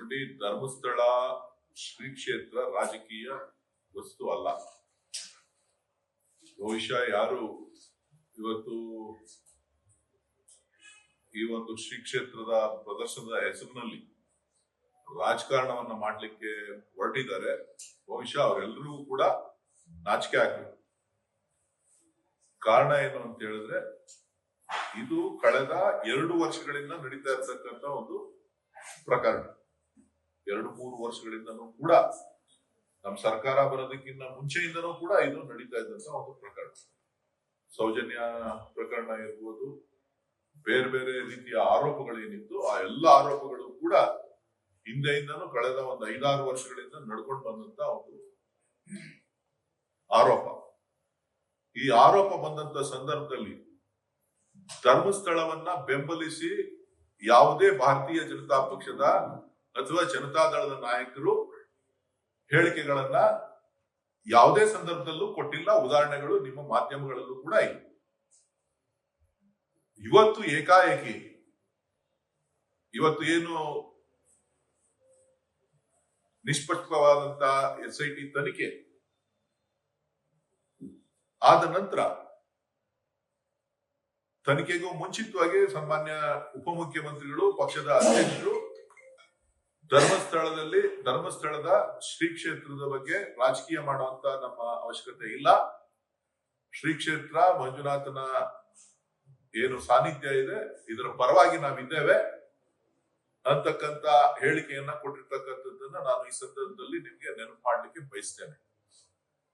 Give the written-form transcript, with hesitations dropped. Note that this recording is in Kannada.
ನೋಡಿ, ಧರ್ಮಸ್ಥಳ ಶ್ರೀ ಕ್ಷೇತ್ರ ರಾಜಕೀಯ ವಸ್ತು ಅಲ್ಲ. ಬಹುಶಃ ಯಾರು ಇವತ್ತು ಈ ಒಂದು ಶ್ರೀ ಕ್ಷೇತ್ರದ ಪ್ರದರ್ಶನದ ಹೆಸರಿನಲ್ಲಿ ರಾಜಕಾರಣವನ್ನ ಮಾಡ್ಲಿಕ್ಕೆ ಹೊರಟಿದ್ದಾರೆ, ಬಹುಶಃ ಅವರೆಲ್ಲರಿಗೂ ಕೂಡ ನಾಚಿಕೆ ಆಗ್ಬೇಕು. ಕಾರಣ ಏನು ಅಂತ ಹೇಳಿದ್ರೆ, ಇದು ಕಳೆದ 2 ವರ್ಷಗಳಿಂದ ನಡೀತಾ ಇರ್ತಕ್ಕಂಥ ಒಂದು ಪ್ರಕರಣ. 2-3 ವರ್ಷಗಳಿಂದನೂ ಕೂಡ, ನಮ್ಮ ಸರ್ಕಾರ ಬರೋದಕ್ಕಿಂತ ಮುಂಚೆಯಿಂದನೂ ಕೂಡ ಇದು ನಡೀತಾ ಇದ್ದಂತ ಒಂದು ಪ್ರಕರಣ. ಸೌಜನ್ಯ ಪ್ರಕರಣ ಇರ್ಬೋದು, ಬೇರೆ ಬೇರೆ ರೀತಿಯ ಆರೋಪಗಳೇನಿತ್ತು, ಆ ಎಲ್ಲ ಆರೋಪಗಳು ಕೂಡ ಹಿಂದೆಯಿಂದನೂ ಕಳೆದ ಒಂದು 5-6 ವರ್ಷಗಳಿಂದ ನಡ್ಕೊಂಡು ಬಂದಂತ ಒಂದು ಆರೋಪ. ಈ ಆರೋಪ ಬಂದಂತ ಸಂದರ್ಭದಲ್ಲಿ ಧರ್ಮಸ್ಥಳವನ್ನ ಬೆಂಬಲಿಸಿ ಯಾವುದೇ ಭಾರತೀಯ ಜನತಾ ಪಕ್ಷದ ಅಥವಾ ಜನತಾದಳದ ನಾಯಕರು ಹೇಳಿಕೆಗಳನ್ನ ಯಾವುದೇ ಸಂದರ್ಭದಲ್ಲೂ ಕೊಟ್ಟಿಲ್ಲ. ಉದಾಹರಣೆಗಳು ನಿಮ್ಮ ಮಾಧ್ಯಮಗಳಲ್ಲೂ ಕೂಡ ಇಲ್ಲ. ಇವತ್ತು ಏಕಾಏಕಿ ಇವತ್ತು ಏನು ನಿಷ್ಪಕ್ಷಪಾತವಾದಂತ SIT ತನಿಖೆ ಆದ ನಂತರ, ತನಿಖೆಗೂ ಮುಂಚಿತವಾಗಿ ಸನ್ಮಾನ್ಯ ಉಪಮುಖ್ಯಮಂತ್ರಿಗಳು, ಪಕ್ಷದ ಅಧ್ಯಕ್ಷರು ಧರ್ಮಸ್ಥಳದ ಶ್ರೀ ಕ್ಷೇತ್ರದ ಬಗ್ಗೆ ರಾಜಕೀಯ ಮಾಡುವಂತ ನಮ್ಮ ಅವಶ್ಯಕತೆ ಇಲ್ಲ. ಶ್ರೀ ಕ್ಷೇತ್ರ ಮಂಜುನಾಥನ ಏನು ಸಾನ್ನಿಧ್ಯ ಇದೆ, ಇದರ ಪರವಾಗಿ ನಾವಿದ್ದೇವೆ ಅಂತಕ್ಕಂತ ಹೇಳಿಕೆಯನ್ನ ಕೊಟ್ಟಿರ್ತಕ್ಕಂಥದ್ದನ್ನ ನಾನು ಈ ಸಂದರ್ಭದಲ್ಲಿ ನಿಮ್ಗೆ ನೆನಪು ಮಾಡ್ಲಿಕ್ಕೆ ಬಯಸ್ತೇನೆ.